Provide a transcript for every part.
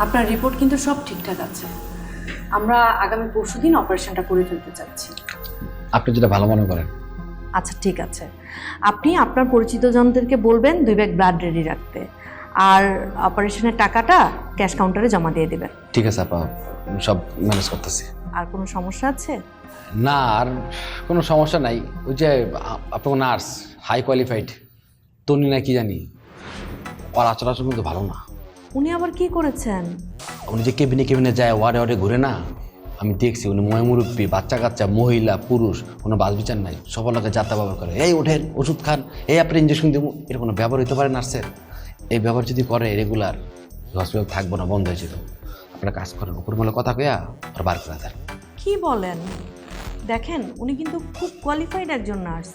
আপনার রিপোর্ট কিন্তু সব ঠিকঠাক আছে। আমরা আগামী পরশুদিন অপারেশনটা করে ফেলতে চাচ্ছি। আপনি যেটা ভালো মনে করেন। আচ্ছা ঠিক আছে, আপনি আপনার পরিচিত জনদেরকে বলবেন 2 ব্যাগ ব্লাড রেডি রাখতে, আর অপারেশনের টাকাটা ক্যাশ কাউন্টারে জমা দিয়ে দেবেন। ঠিক আছে আপা, সব ম্যানেজ করতেছি। আর কোনো সমস্যা আছে? না, আর কোনো সমস্যা নাই। ওই যে আপনার নার্স হাই কোয়ালিফাইড, তনি না কি জানি, ওর আচরণ কিন্তু ভালো না। উনি আবার কি করেছেন? উনি যে কেবিনে কেবিনে যায়, ওয়ার্ডে ওয়ার্ডে ঘুরে না, আমি দেখছি উনি মুরব্বী, বাচ্চা কাচ্চা, মহিলা পুরুষ কোনো বাস বিচার নাই, সবার লোকে যাত্রা ব্যবহার করে। এই ওঠেন, ওষুধ খান, এই আপনি ইঞ্জেকশন দেবো, এর কোনো ব্যবহার হইতে পারে নার্সের? এই ব্যবহার যদি করে রেগুলার, হসপিটাল থাকবো না, বন্ধ হয়ে যেত। আপনারা কাজ করেন, উপর মলে কথা কয়া আর বার করে দেন। কি বলেন? দেখেন উনি কিন্তু খুব কোয়ালিফাইড একজন নার্স,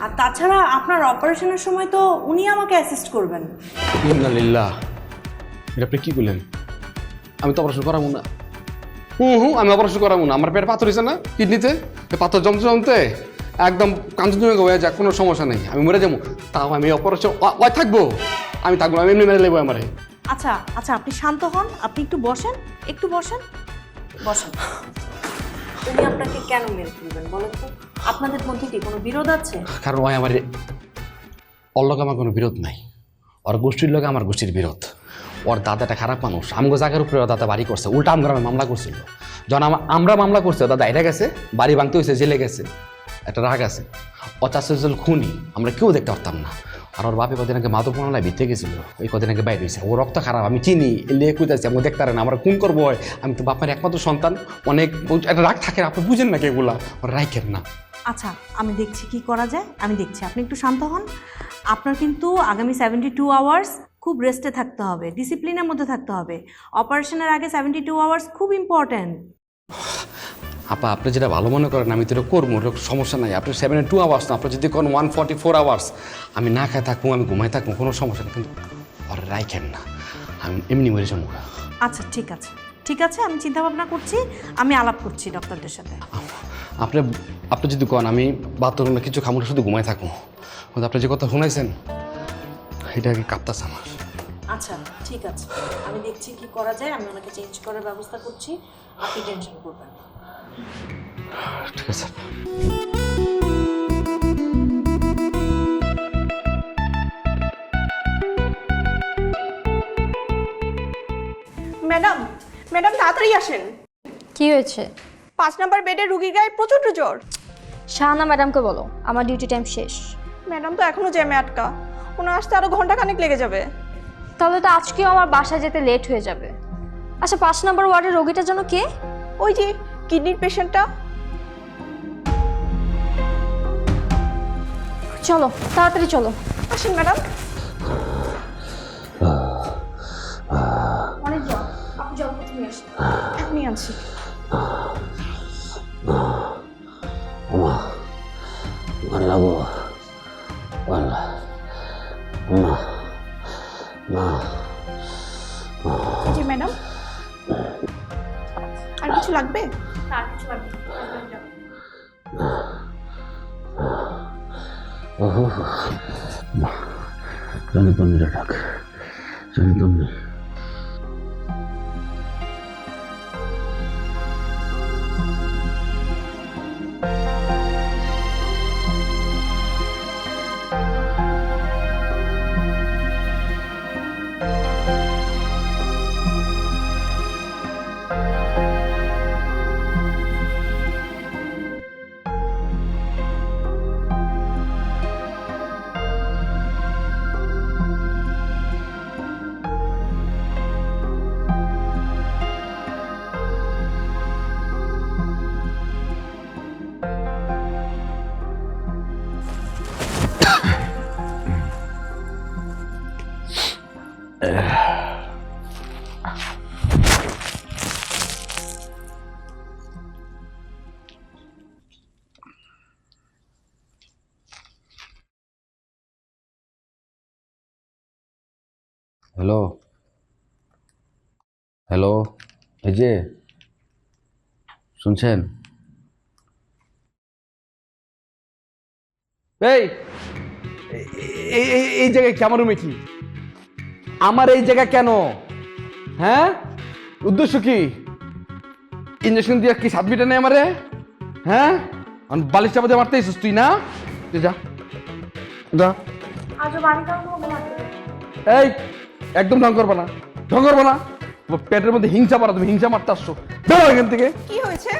আর তাছাড়া আপনার অপারেশনের সময় তো উনি আমাকে অ্যাসিস্ট করবেন। ইন্নালিল্লাহ, এটা আপনি কি বললেন? আমি তো অপারেশন করাবো না। আমি অপারেশন করাবো না। আমার পেট পাথর হয়েছে না কিডনিতে, পাথর জমতে জমতে একদম কাঞ্চনজঙ্ঘা হয়ে যায়, কোনো সমস্যা নেই, আমি মরে যাবো। তাও আমি অপারেশন ওই থাকবো, আমি থাকবো, আমি এমনি মেরে নেবো আমারে। আচ্ছা আচ্ছা, আপনি শান্ত হন, আপনি একটু বসেন, একটু বসেন বসেন। উনি আপনাকে কেন মেরে ফেলবেন বলেন তো? আপনাদের মধ্যে কি কোনো বিরোধ আছে? কারণ ওই আমার ওর লগে আমার কোনো বিরোধ নাই, ওর গোষ্ঠীর লগে আমার গোষ্ঠীর বিরোধ। ওর দাদাটা খারাপ মানুষ, আমগো জায়গার উপরে ওর দাদা বাড়ি করছে, উল্টা আমগ্রামে মামলা করছিল। যখন আমরা মামলা করছি, দাদা এটা গেছে, বাড়ি ভাঙতে হয়েছে, জেলে গেছে, একটা রাগ আছে। ও চাষের খুনি, আমরা কেউ দেখতে পারতাম না। আর ওর বাপে কদিন আগে মাদক মামলায় ভিতরে গেছিল, ওই কদিন আগে বাইরে হয়েছে। ও রক্ত খারাপ, আমি চিনি, এলিয়ে কুইতেছি, আমি দেখতে পারে না, আমরা খুন করবো। আমি তো বাপের একমাত্র সন্তান, অনেক একটা রাগ থাকে, আপনি বুঝেন না কেগুলা, ওর রাইখেন না। আচ্ছা আমি দেখছি কি করা যায়, আমি দেখছি, আপনি একটু শান্ত হন। আপনার কিন্তু আগামী 72 আওয়ার্স খুব রেস্টে থাকতে হবে, ডিসিপ্লিনের মধ্যে থাকতে হবে। অপারেশনের আগে 72 আওয়ার্স খুব ইম্পর্ট্যান্ট। আপা আপনি যেটা ভালো মনে করেন আমি তো এটা করবো, সমস্যা নাই। আপনি 72 আওয়ার্স না, আপনি যদি কোন 144 আওয়ার্স আমি না খাই থাকবো, আমি ঘুমাই থাকবো, কোনো সমস্যা নেই, কিন্তু আর রাইখেন না, আমি এমনি মরে যাবো। আচ্ছা ঠিক আছে ঠিক আছে, আমি চিন্তা ভাবনা করছি, আমি আলাপ করছি ডক্টরদের সাথে। আপনি আপনি যদি কোন আমি বাথরুম না কিছু খামো, শুধু ঘুমাই থাকবো, কিন্তু আপনি যে কথা শুনাইছেন এটা আগে কাঁপতাছে আমার। আচ্ছা ঠিক আছে, আমি দেখছি কি করা যায়, আমি ওনাকে চেঞ্জ করার ব্যবস্থা করছি, আপনি টেনশন করবেন না। ঠিক আছে। ম্যাডাম ম্যাডাম তাড়াতাড়ি আসেন। কি হয়েছে? 5 নাম্বার বেডে রুগীর গায়ে প্রচন্ড জ্বর। শাহানা ম্যাডামকে বলো আমার ডিউটি টাইম শেষ। ম্যাডাম তো এখনো জ্যামে আটকা, ওনার আসতে আরো ঘন্টা খানেক লেগে যাবে। তাহলে তো আজকেও আমার বাসায় যেতে লেট হয়ে যাবে। আচ্ছা 5 নম্বর ওয়ার্ডের রোগীটার জন্য কে? ওই যে কিডনির পেশেন্টটা। চলো তাড়াতাড়ি চলো। আসেন ম্যাডাম। অনেক জ্বর, আপনি জল প্রথমে আসেন। আমি আছি। জি ম্যাডাম, আর কিছু লাগবে? আর কিছু লাগবে জানি তন্নিটা ডাক, জানি তন্নি। হ্যালো হ্যালো, এই যে শুনছেন? এই এই জায়গায় কি? আমার রুমে কি? আমার এই জায়গা কেন? হ্যাঁ উদ্দেশ্য কি? ইঞ্জেকশন দিয়ে কি সাত মিটা নেই আমারে? হ্যাঁ, বালিশ চাপা দিয়ে মারতে এসেছিস তুই না? তুই যা যা। এই একদম ঢং করবা না, ঢং করবা না। তোমার পেটের মধ্যে হিংসা পারা, তুমি হিংসা মারতে আসছো। বেরো এখান থেকে। কি হয়েছে?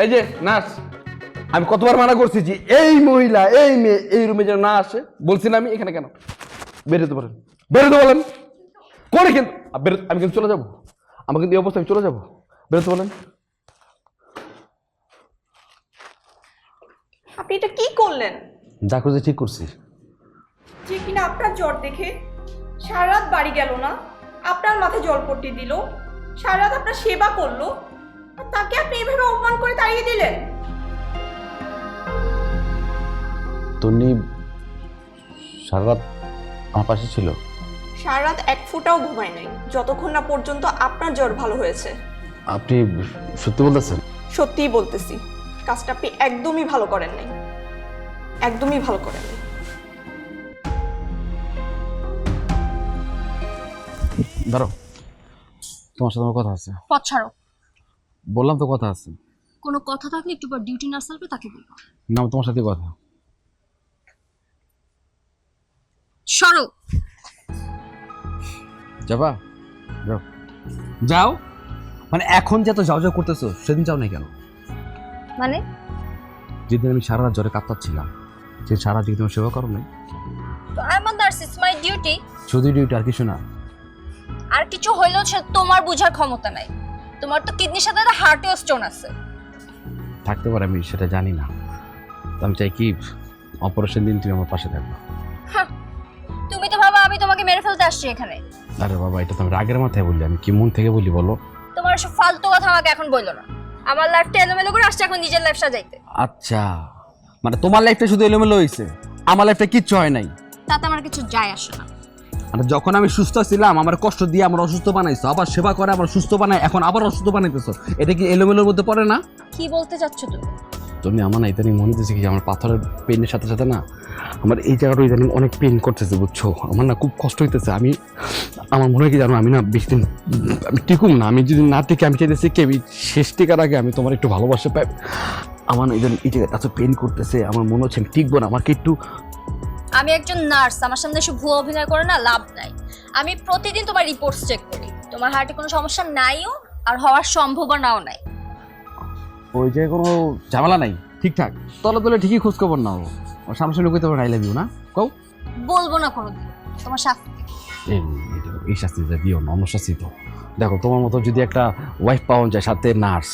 এই যে নার্স, আমি কতবার মানা করছি যে এই মহিলা এই মেয়ে এই রুমে যেন না আসে। বলছি না আমি এখানে কেন? বেরোতে পারেন, বেরোতে বলেন। করে কিন্তু আমি কিন্তু চলে যাবো, আমার কিন্তু এই অবস্থা আমি চলে যাবো। বেরোতে বলেন। আপনি এটা কি করলেন? যা করছি ঠিক করছি। যে কিনা আপনার জ্বর দেখে সারা রাত বাড়ি গেল না, আপনার মাথায় জলপট্টি দিল, সারা রাত আপনার সেবা করলো, আর তাকে আপনি এভাবে অপমান করে তাড়িয়ে দিলেন। তন্নি সারা রাত আমার পাশে ছিল। সারা রাত এক ফোঁটাও ঘুমায় নাই, যতক্ষণ না পর্যন্ত আপনার জ্বর ভালো হয়েছে। আপনি সত্যি বলতেছেন? সত্যিই বলতেছি, কাজটা আপনি একদমই ভালো করেন নাই, একদমই ভালো করেন নাই। ধরো, তোমার সাথে আমার কথা আছে। পথ ছাড়ো। বললাম তো কথা আছে। কোনো কথা থাকলে একটু পর ডিউটি নার্স আসবে, তাকে বলবো। না, তোমার সাথে কথা। সরো। যাবা? যাও যাও। মানে এখন যে এত যাও যাও করতেছো, সেদিন যাও নাই কেন? মানে যেদিন আমি সারা রাত জ্বরে কাঁপতাছিলাম, সে সারা দিন তোমার সেবা করো নাই? I am nurse, it's my duty. শুধু ডিউটি, আর কিছু না? আর কিছু হইলেও তোমার বোঝার ক্ষমতা নাই। তোমার তো কিডনির সাথে হার্টেও স্টোন আছে। থাকতে পারে, আমি সেটা জানি না। আমি চাই কি অপারেশন দিন তুমি আমার পাশে থাকবে। তুমি তো ভাবা আমি তোমাকে মেরে ফেলতে আসছি এখানে। আরে বাবা, এটা তো আমি রাগের মাথায় বললি, আমি কি মন থেকে বলি বলো? তোমার সব ফালতু কথা আমাকে এখন বললো না। আমার লাইফটা এলোমেলো করে আসছে এখন নিজের লাইফ সাজাইতে। আচ্ছা, মানে তোমার লাইফটা শুধু এলোমেলো হয়েছে, আমার লাইফটা কিচ্ছু হয় নাই? তাতে আমার কিছু যায় আসে না। মানে যখন আমি সুস্থ ছিলাম আমার কষ্ট দিয়ে আমার অসুস্থ বানাইছো, আবার সেবা করে আমার সুস্থ বানাই, এখন আবার অসুস্থ বানাইতেছো। এটা কি এলোমেলোর মধ্যে পড়ে না? কি বলতে চাচ্ছ তুমি? তুমি আমার না ইদানিং মনে হচ্ছে কি, আমার পাথরের পেনের সাথে সাথে না আমার এই জায়গাটা ইদানিং অনেক পেন করতেছে, বুঝছো? আমার না খুব কষ্ট হইতেছে। আমার মনে হয় কি জানো, আমি না বেশি দিন আমি টিকুম না। আমি যদি না টিকে, আমি চাইতেছি কি আমি শেষ টিকার আগে আমি তোমার একটু ভালোবাসা পাই। আমার না ইদানিং এই জায়গাটা এত পেন করতেছে, আমার মনে হচ্ছে আমি টিকবো না। আমাকে একটু আমি একজন নার্স, আমার সামনে এসে ভুয়া অভিনয় করে না লাভ নাই। আমি প্রতিদিন তোমার রিপোর্টস চেক করি, তোমার হার্টে কোনো সমস্যা নাইও আর হওয়ার সম্ভাবনাও নাই। ওই জায়গায় কোনো ঝামেলা নাই, ঠিকঠাক তলে তলে ঠিকই খোঁজ খবর নাও। সামনাসামনি কইতে পারো আই লাভ ইউ না, কও? বলবো না কোনোদিন। তোমার শাস্তি। এই শাস্তিটা দিও না, অন্য শাস্তি তো। দেখো, তোমার মতো যদি একটা ওয়াইফ পাওয়া যায় সাথে নার্স,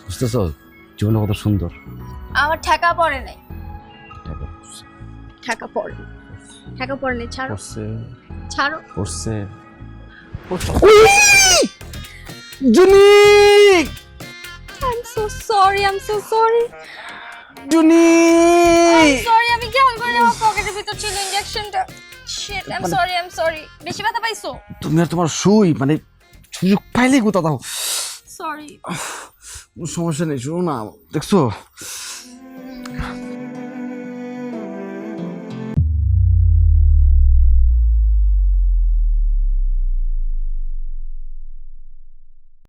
বুঝতেছো জীবনে কত সুন্দর। আমার ঠেকা পড়ে নাই। ঠেকা পড়ে, ঠেকা পড়ে নাই। ছাড়ো, ছাড়ো। পড়ছে জুনি। I'm so sorry, I'm so sorry. Juni I'm sorry, আমি খেয়াল করিনি আমার পকেটের ভিতর ছিল ইনজেকশনটা। Shit, I'm sorry, I'm sorry. বেশি ব্যথা পাইছো? তুমি আর তোমার সুই, মানে সুযোগ পাইলেই কোথা দাও। Sorry. সমস্যা নেই, শোনো না, দেখছো